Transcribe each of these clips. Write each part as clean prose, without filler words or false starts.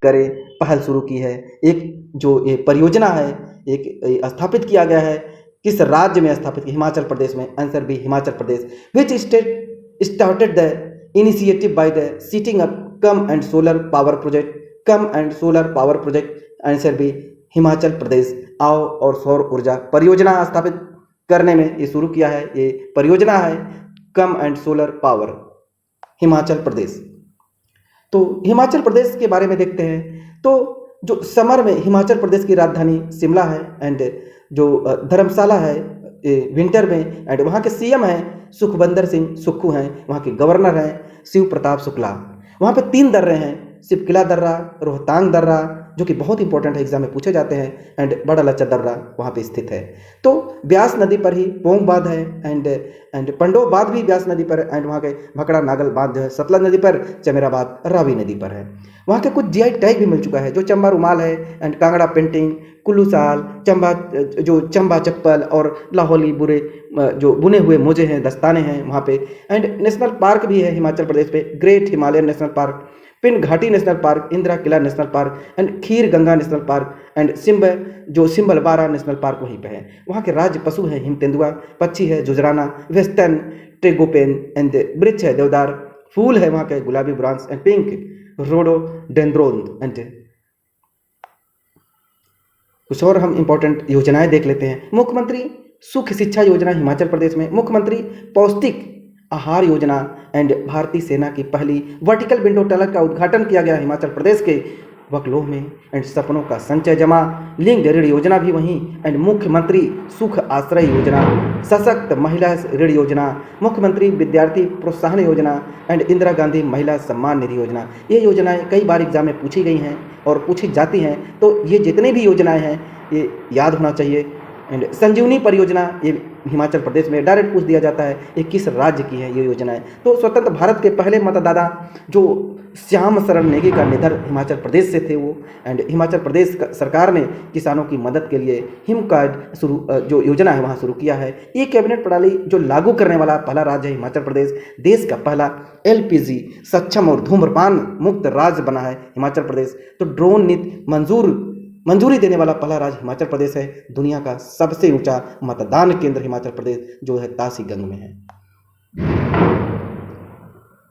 करे पहल शुरू की है। एक जो ये परियोजना है एक स्थापित किया गया है, किस राज्य में स्थापित किया? हिमाचल प्रदेश में। Answer B Himachal Pradesh. Which state started the initiative by the setting up come and solar power project? Come and solar power project. Answer B Himachal Pradesh. आओ और सौर ऊर्जा परियोजना स्थापित करने में ये शुरू किया है, ये परियोजना है come and solar power, Himachal Pradesh. तो हिमाचल प्रदेश के बारे में देखते हैं। तो जो समर में हिमाचल प्रदेश की राजधानी शिमला है, एंड जो धर्मशाला है विंटर में, एंड वहाँ के सीएम हैं सुखविंदर सिंह सुक्खू हैं, वहाँ के गवर्नर हैं शिव प्रताप शुक्ला। वहाँ पे 3 दर्रे हैं, शिवकिला दर्रा, रोहतांग दर्रा, जो कि बहुत इंपॉर्टेंट है, एग्जाम में पूछे जाते हैं, एंड बड़ा लच्चा दर्रा वहाँ पे स्थित है। तो ब्यास नदी पर ही पोंग बांध है, एंड पंडो बांध भी ब्यास नदी पर, एंड वहाँ के भकड़ा नागल बांध जो है सतलज नदी पर, चमेरा बांध रावी नदी पर है। वहाँ के कुछ जीआई टैग भी मिल चुका है, जो चंबा रुमाल है, एंड कांगड़ा पेंटिंग, कुल्लू साल, चंबा चप्पल और लाहौली जो बुने हुए मोजे हैं, दस्ताने हैं वहाँ पे। एंड नेशनल पार्क भी है हिमाचल प्रदेश पे, great Himalayan national park, Pin Ghati national park, Indira Kila national park, and Khir Ganga national park, and Simbalbara national park वहीं पे है। वहाँ के राज्य पशु है हिम तेंदुआ, पक्षी है जुजराना, वेस्टर्न ट्रेगोपेन, एंड वृक्ष है देवदार, फूल है वहाँ के गुलाबी branch and pink rhododendron. And कुछ और हम इंपॉर्टेंट योजनाएं देख लेते हैं। मुख्यमंत्री सुख शिक्षा योजना हिमाचल प्रदेश में, मुख्यमंत्री पौष्टिक आहार योजना, एंड भारतीय सेना की पहली वर्टिकल विंडो टनल का उद्घाटन किया गया हिमाचल प्रदेश के वकलोह में, एंड सपनों का संचय जमा लिंग ऋण योजना भी वहीं, एंड मुख्यमंत्री सुख आश्रय योजना, सशक्त महिला ऋण योजना, मुख्यमंत्री विद्यार्थी प्रोत्साहन योजना, एंड इंदिरा गांधी महिला सम्मान निधि योजना। ये योजनाएं कई बार एग्जाम में पूछी गई हैं और पूछी जाती हैं, तो ये जितने भी योजनाएं हैं ये याद होना चाहिए। एंड संजीवनी परियोजना ये हिमाचल प्रदेश में डायरेक्ट पूछ दिया जाता है, ये किस राज्य की है ये योजनाएं? तो स्वतंत्र भारत के पहले मतदाता जो श्याम शरण नेगी का निधन हिमाचल प्रदेश से थे वो, एंड हिमाचल प्रदेश सरकार ने किसानों की मदद के लिए हिम कार्ड जो योजना है वहाँ शुरू किया है। ये कैबिनेट प्रणाली जो लागू करने वाला पहला राज्य है हिमाचल प्रदेश, देश का पहला एलपीजी सक्षम और धूम्रपान मुक्त राज्य बना है हिमाचल प्रदेश। तो ड्रोन नीति मंजूरी देने वाला पहला राज्य हिमाचल प्रदेश है। दुनिया का सबसे ऊंचा मतदान केंद्र हिमाचल प्रदेश जो है तासी गंग में है।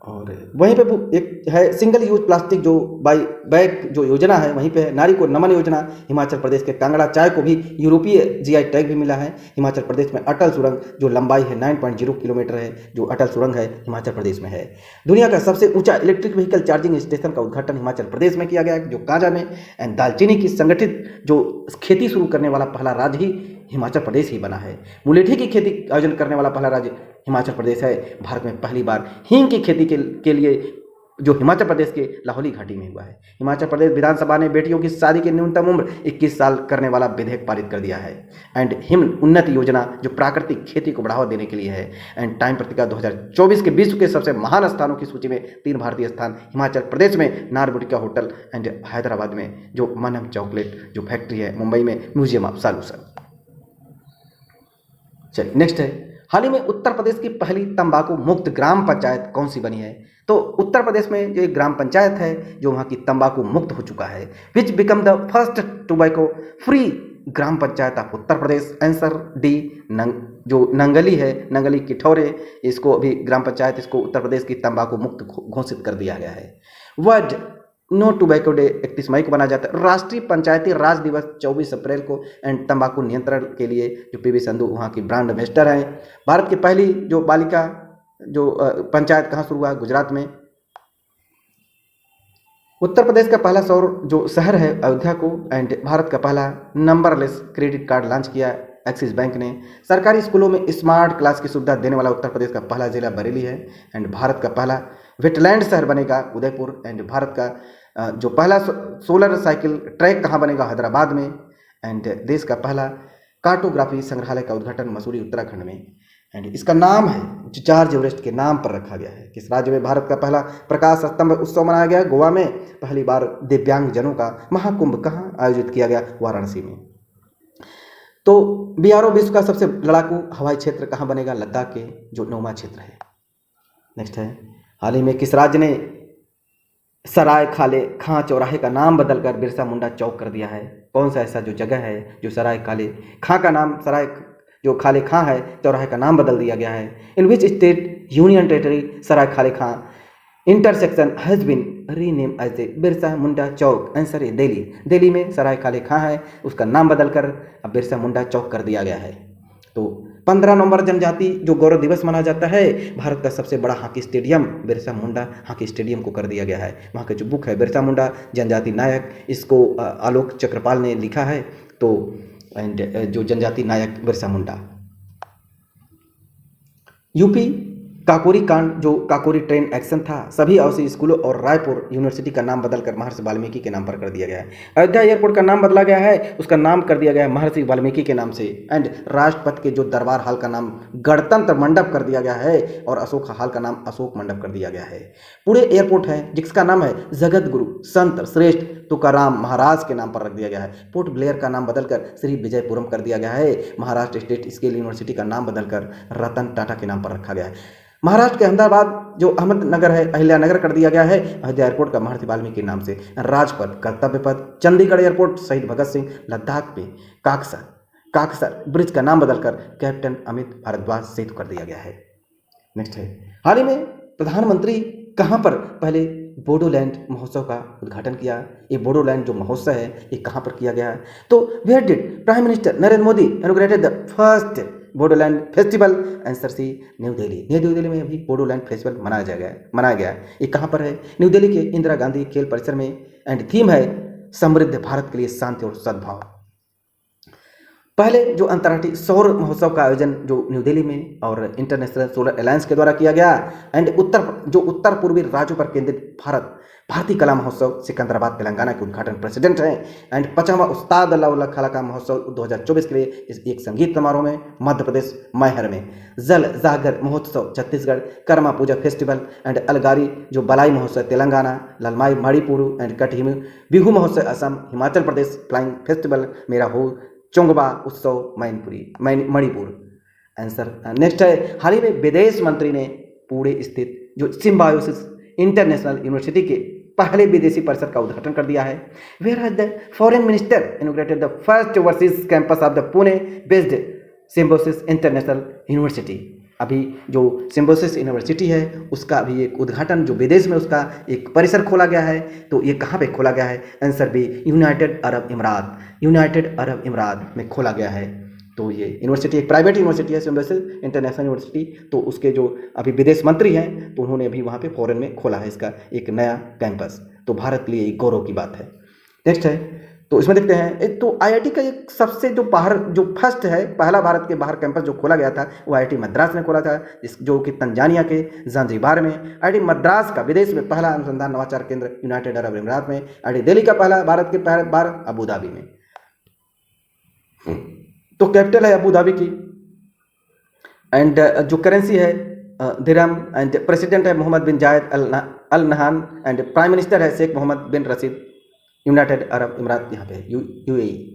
और वहीं पे एक है सिंगल यूज प्लास्टिक जो बाई बैग जो योजना है, वहीं पे नारी को नमन योजना हिमाचल प्रदेश के। कांगड़ा चाय को भी यूरोपीय जीआई टैग भी मिला है। हिमाचल प्रदेश में अटल सुरंग जो लंबाई है 9.0 किलोमीटर है, जो अटल सुरंग है हिमाचल प्रदेश में है। दुनिया का सबसे ऊंचा इलेक्ट्रिक व्हीकल चार्जिंग स्टेशन का उद्घाटन हिमाचल प्रदेश में किया गया है, जो काजा में। एंड दालचीनी की संगठित जो खेती शुरू करने वाला पहला राज्य ही हिमाचल प्रदेश ही बना है। मुलेठी की खेती आयोजन करने वाला पहला राज्य हिमाचल प्रदेश है। भारत में पहली बार हींग की खेती के लिए जो हिमाचल प्रदेश के लाहौली घाटी में हुआ है। हिमाचल प्रदेश विधानसभा ने बेटियों की शादी की न्यूनतम उम्र 21 साल करने वाला विधेयक पारित कर दिया है। एंड हिम उन्नति योजना जो प्राकृतिक खेती को बढ़ावा देने के लिए है। एंड टाइम पत्रिका 2024 के विश्व के सबसे महान स्थानों की सूची में 3 भारतीय स्थान हिमाचल प्रदेश में, नारबुटिका होटल, एंड हैदराबाद में जो मनम चॉकलेट जो फैक्ट्री है, मुंबई में म्यूजियम ऑफ सॉल्यूशन। चलिए नेक्स्ट है, हाल ही में उत्तर प्रदेश की पहली तंबाकू मुक्त ग्राम पंचायत कौन सी बनी है? तो उत्तर प्रदेश में जो एक ग्राम पंचायत है जो वहाँ की तंबाकू मुक्त हो चुका है। विच become the first tobacco free gram panchayat of Uttar Pradesh? Answer D जो नंगली है, नंगली किठौरे, इसको अभी ग्राम पंचायत इसको उत्तर प्रदेश की तंबाकू मुक्त घोषित कर दिया गया है। वर्ल्ड नो टोबैको डे 31 मई को मनाया जाता है। राष्ट्रीय पंचायती राज दिवस 24 अप्रैल को। एंड तंबाकू नियंत्रण के लिए जो पीवी संधू वहाँ की ब्रांड एम्बेसडर हैं। भारत की पहली जो बालिका जो पंचायत कहाँ शुरू हुआ? गुजरात में। उत्तर प्रदेश का पहला सौर जो शहर है अयोध्या को। एंड भारत का पहला नंबरलेस क्रेडिट कार्ड लॉन्च किया एक्सिस बैंक ने। सरकारी स्कूलों में स्मार्ट क्लास की सुविधा देने वाला उत्तर प्रदेश का पहला जिला बरेली है। एंड भारत का पहला वेटलैंड शहर बनेगा उदयपुर। एंड भारत का जो पहला सोलर साइकिल ट्रैक कहाँ बनेगा? हैदराबाद में। एंड देश का पहला कार्टोग्राफी संग्रहालय का उद्घाटन मसूरी उत्तराखंड में। एंड इसका नाम है जो जॉर्ज एवरेस्ट के नाम पर रखा गया है। किस राज्य में भारत का पहला प्रकाश स्तंभ उत्सव मनाया गया? गोवा में। पहली बार दिव्यांगजनों का महाकुंभ कहाँ आयोजित किया गया? वाराणसी में। तो बीआरओ विश्व का सबसे लड़ाकू हवाई क्षेत्र कहाँ बनेगा? लद्दाख के जो 9वां क्षेत्र है। नेक्स्ट है, हाल ही में किस राज्य ने सराय खाले खां चौराहे का नाम बदलकर बिरसा मुंडा चौक कर दिया है। कौन सा ऐसा जो जगह है जो सराय काले खां का नाम सराय जो खाले खां है चौराहे का नाम बदल दिया गया है? In which state union territory Sarai Kale Khan intersection has been rename as a Birsa Munda Chowk? Answer है दिल्ली। दिल्ली में सराय खाले खां है, उसका नाम बदलकर अब बिरसा मुंडा चौक कर दिया गया है। तो 15 नवंबर जनजाति जो गौरव दिवस मनाया जाता है, भारत का सबसे बड़ा hockey stadium Birsa Munda hockey stadium को कर दिया गया है। वहाँ का जो बुक है बिरसा मुंडा जनजाति नायक, इसको आलोक चक्रपाल ने लिखा है। तो एंड जो जनजाति नायक बिरसा मुंडा। यूपी काकोरी कांड जो काकोरी ट्रेन एक्शन था, सभी आवासीय स्कूलों और रायपुर यूनिवर्सिटी का नाम बदलकर महर्षि वाल्मीकि के नाम पर कर दिया गया है। अयोध्या एयरपोर्ट का नाम बदला गया है, उसका नाम कर दिया गया है महर्षि वाल्मीकि के नाम से। एंड राष्ट्रपति के जो दरबार हाल का नाम गणतंत्र मंडप कर दिया गया है और अशोक हाल का नाम अशोक मंडप कर दिया गया है। पुणे एयरपोर्ट है जिसका नाम है जगत गुरु संत श्रेष्ठ तुकाराम महाराज के नाम पर रख दिया गया है। पोर्ट ब्लेयर का नाम बदलकर श्री विजयपुरम कर दिया गया है। महाराष्ट्र स्टेट स्किल यूनिवर्सिटी का नाम बदलकर रतन टाटा के नाम पर रखा गया है। महाराष्ट्र के अहमदाबाद जो अहमदनगर है अहिल्यानगर कर दिया गया है अयोध्या एयरपोर्ट का महर्षि वाल्मीकि के नाम से। राजपथ कर्तव्य पथ चंडीगढ़ एयरपोर्ट शहीद भगत सिंह, लद्दाख में काकसर ब्रिज का नाम बदलकर कैप्टन अमित भारद्वाज सेतु कर दिया गया है। नेक्स्ट है, हाल ही में प्रधानमंत्री कहाँ पर पहले बोडोलैंड महोत्सव का उद्घाटन किया? ये बोडोलैंड जो महोत्सव है ये कहाँ पर किया गया है? तो where did prime minister Narendra Modi inaugurated the first Bodoland festival? Answer C new Delhi. New Delhi में अभी बोडोलैंड फेस्टिवल मनाया गया है। ये कहाँ पर है? न्यू दिल्ली के इंदिरा गांधी खेल परिसर में। एंड थीम है समृद्ध भारत के लिए शांति और सद्भाव। पहले जो अंतर्राष्ट्रीय सौर महोत्सव का आयोजन जो न्यू दिल्ली में और इंटरनेशनल सोलर अलायंस के द्वारा किया गया। एंड उत्तर पूर्वी राज्यों पर केंद्रित भारतीय कला महोत्सव सिकंदराबाद तेलंगाना के उद्घाटन प्रेसिडेंट हैं। एंड 55वां उस्ताद अल्लाह खाला का महोत्सव 2024 के लिए एक संगीत समारोह में मध्य प्रदेश मैहर में। जल जागर महोत्सव छत्तीसगढ़, कर्मा पूजा फेस्टिवल एंड अलगारी जो बलाई महोत्सव तेलंगाना, ललमाई मणिपुर एंड कटहिमी बिहू महोत्सव असम, हिमाचल प्रदेश फ्लाइंग फेस्टिवल मेरा हो चोंगबा उत्सव मणिपुर। आंसर नेक्स्ट है, हाल ही में विदेश मंत्री ने पुणे स्थित जो सिम्बायोसिस इंटरनेशनल यूनिवर्सिटी के पहले विदेशी परिसर का उद्घाटन कर दिया है। Where has the foreign minister inaugurated the first overseas campus of the Pune based Symbiosis international university? अभी जो सिम्बायोसिस यूनिवर्सिटी है उसका अभी एक उद्घाटन जो विदेश में उसका एक परिसर खोला गया है। तो ये कहाँ पे खोला गया है? Answer be united Arab Emirates में खोला गया है। तो ये यूनिवर्सिटी एक प्राइवेट यूनिवर्सिटी है सिम्बायोसिस इंटरनेशनल यूनिवर्सिटी। तो उसके जो अभी विदेश मंत्री हैं तो उन्होंने अभी वहाँ पे फॉरेन में खोला है इसका एक नया कैंपस। तो भारत के लिए एक गौरव की बात है। नेक्स्ट है, तो इसमें देखते हैं तो आईआईटी का एक सबसे जो बाहर जो फर्स्ट है पहला भारत के बाहर कैंपस जो खोला गया था वो आईआईटी मद्रास ने खोला था, जो कि तंजानिया के ज़ांज़ीबार में। आईआईटी मद्रास का विदेश में पहला अनुसंधान नवाचार केंद्र यूनाइटेड अरब अमीरात में। आईआईटी दिल्ली का पहला भारत के पहले बार अबू धाबी में। तो कैपिटल है अबू धाबी की। एंड जो करेंसी है दिरहम। एंड प्रेसिडेंट है मोहम्मद बिन जायद अल नहान। एंड प्राइम मिनिस्टर है Sheikh Mohammed bin Rashid, United Arab Emirates यहाँ पे यूएई।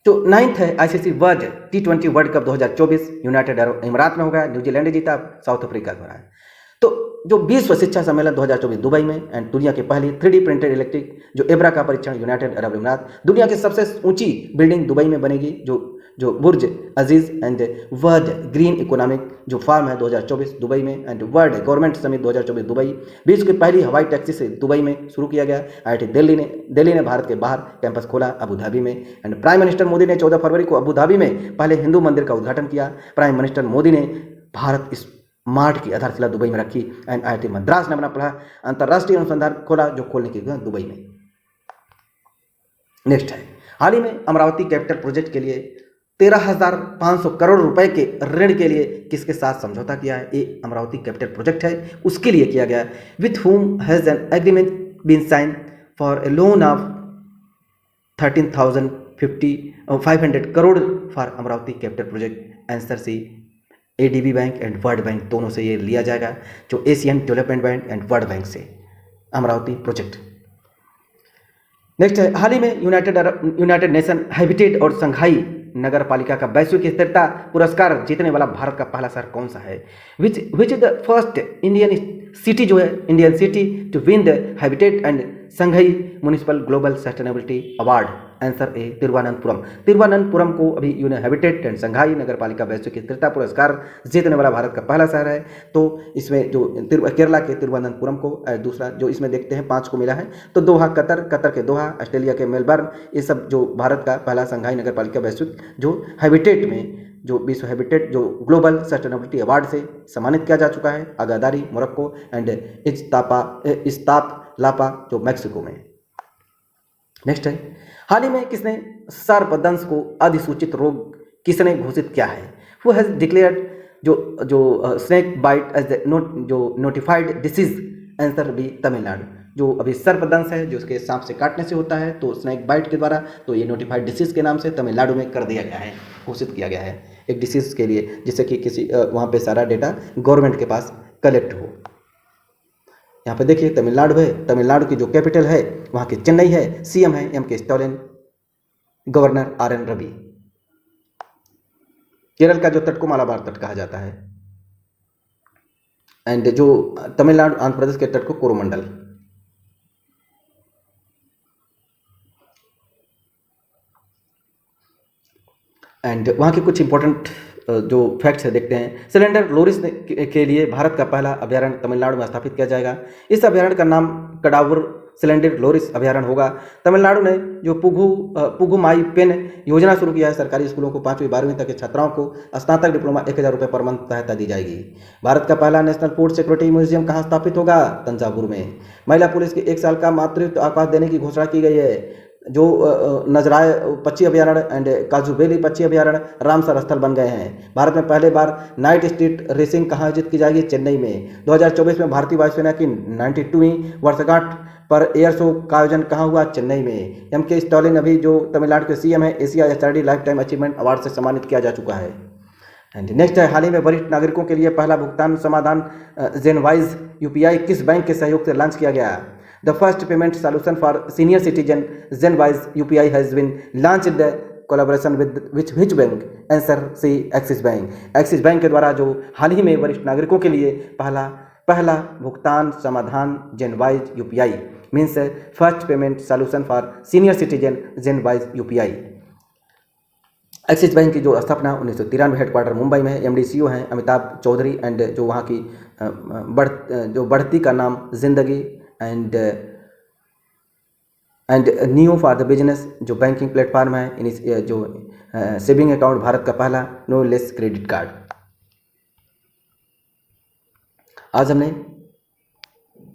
जो 9th है ICC world T20 world cup 2024 United Arab Emirates में होगा। न्यूजीलैंड ने जीता, साउथ अफ्रीका को हराया। तो जो विश्व शिक्षा सम्मेलन 2024 दुबई में। एंड दुनिया की पहली 3D प्रिंटेड इलेक्ट्रिक जो एब्रा का परीक्षण यूनाइटेड अरब इमारात। दुनिया की सबसे ऊंची बिल्डिंग दुबई में बनेगी जो बुर्ज अजीज। एंड वर्ल्ड ग्रीन इकोनॉमिक जो फार्म है 2024 दुबई में। And world government summit 2024 Dubai. विश्व की पहली हवाई टैक्सी से दुबई में शुरू किया गया। आईआईटी दिल्ली ने भारत के बाहर कैंपस खोला अबू धाबी में। एंड प्राइम मिनिस्टर मोदी ने 14 फरवरी को अबू धाबी में पहले हिंदू मंदिर का उद्घाटन किया। प्राइम मिनिस्टर मोदी ने भारत इस मार्ट की आधारशिला दुबई में रखी। एंड आईआईटी मद्रास ने अपना पढ़ा अंतर्राष्ट्रीय अनुसंधान खोला जो खोलने की दुबई में। नेक्स्ट है, हाल ही में अमरावती कैपिटल प्रोजेक्ट के लिए 13,500 करोड़ रुपए के ऋण के लिए किसके साथ समझौता किया है? ये अमरावती कैपिटल प्रोजेक्ट है उसके लिए किया गया। With whom has an agreement been signed for a loan of 13,500 crore for Amaravati capital project. Answer C ADB bank and world bank दोनों से ये लिया जाएगा, जो Asian development bank and world bank से अमरावती प्रोजेक्ट। नेक्स्ट है, हाल ही में यूनाइटेड नेशन हैबिटेट और संघाई नगर पालिका का वैश्विक स्थिरता पुरस्कार जीतने वाला भारत का पहला शहर कौन सा है? Which is the first Indian city जो है, Indian city to win the habitat and Shanghai municipal global sustainability award? Answer A Thiruvananthapuram. Thiruvananthapuram को अभी हैबिटेट एंड संघाई नगर पालिका वैश्विक स्थिरता पुरस्कार जीतने वाला भारत का पहला शहर है। तो इसमें जो केरला के तिरुवनंतपुरम को, दूसरा जो इसमें देखते हैं 5 को मिला है, तो दोहा कतर के दोहा, ऑस्ट्रेलिया के मेलबर्न, ये सब जो भारत का पहला संघाई नगर पालिका वैश्विक जो हैबिटेट में, जो विश्व हैबिटेट जो ग्लोबल सस्टेनेबिलिटी अवार्ड से सम्मानित किया जा चुका है। अगादारी मोरक्को एंड इस्तापलापा जो मैक्सिको में। नेक्स्ट है, हाल ही में किसने सर्पदंश को अधिसूचित रोग किसने घोषित किया है? हु हैज डिक्लेयर्ड जो स्नेक बाइट एज द जो notified disease? Answer B Tamil Nadu. जो अभी सर्पदंश है जो उसके सांप से काटने से होता है, तो स्नेक बाइट के द्वारा तो ये नोटिफाइड डिसीज के नाम से तमिलनाडु में कर दिया गया है, घोषित किया गया है एक डिसीज के लिए, जिससे कि किसी वहाँ पे सारा डेटा गवर्नमेंट के पास कलेक्ट हो। यहाँ पे देखिए तमिलनाडु है, तमिलनाडु की जो कैपिटल है वहाँ की चेन्नई है, सीएम है M K Stalin, governor R N. Ravi. Kerala का जो तट को मालाबार तट कहा जाता है, एंड जो तमिलनाडु आंध्र प्रदेश के तट को कोरोमंडल। एंड वहाँ के कुछ इंपॉर्टेंट जो फैक्ट्स है देखते हैं। सिलेंडर लोरिस के लिए भारत का पहला अभ्यारण्य तमिलनाडु में स्थापित किया जाएगा। इस अभ्यारण्य का नाम कडावुर सिलेंडर लोरिस अभ्यारण्य होगा। तमिलनाडु ने जो पुगुमाई पेन योजना शुरू किया है, सरकारी स्कूलों को 5वीं 12वीं तक के छात्राओं को स्नातक डिप्लोमा 1000 रुपये पर मंथ सहायता दी जाएगी। भारत का पहला नेशनल फूड सिक्योरिटी म्यूजियम कहाँ स्थापित होगा? तंजावुर में। महिला पुलिस के 1 साल का मातृत्व अवकाश देने की घोषणा की गई है। जो नजराय पक्षी अभ्यारण्य एंड काजूबेली पक्षी अभ्यारण्य रामसर स्थल बन गए हैं। भारत में पहले बार नाइट स्ट्रीट रेसिंग कहाँ आयोजित की जाएगी? चेन्नई में। 2024 में भारतीय वायुसेना की 92वीं वर्षगांठ पर एयर शो का आयोजन कहाँ हुआ? चेन्नई में। एम के स्टालिन अभी जो तमिलनाडु के सीएम है, Asia HRD life time achievement award से सम्मानित किया जा चुका है। एंड नेक्स्ट है, हाल ही में वरिष्ठ नागरिकों के लिए पहला भुगतान समाधान जेनवाइज यूपीआई किस बैंक के सहयोग से लॉन्च किया गया? The first payment solution for senior citizen Zenwise UPI has been launched in the collaboration with which bank? Answer C, Axis Bank। Axis Bank के द्वारा जो हाल ही में वरिष्ठ नागरिकों के लिए पहला भुगतान समाधान GenWise UPI means first payment solution for senior citizen GenWise UPI. Axis bank की जो स्थापना 1993 हेडक्वार्टर मुंबई में है। एमडी हैं अमिताभ चौधरी एंड जो वहाँ की बढ़ती का नाम जिंदगी and new for the business जो बैंकिंग प्लेटफॉर्म है, जो सेविंग अकाउंट भारत का पहला नो लेस क्रेडिट कार्ड। आज हमने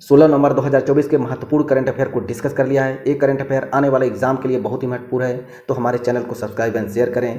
16 नवंबर 2024 के महत्वपूर्ण करंट अफेयर को डिस्कस कर लिया है। एक करंट अफेयर आने वाले एग्जाम के लिए बहुत ही महत्वपूर्ण है, तो हमारे चैनल को सब्सक्राइब एंड शेयर करें।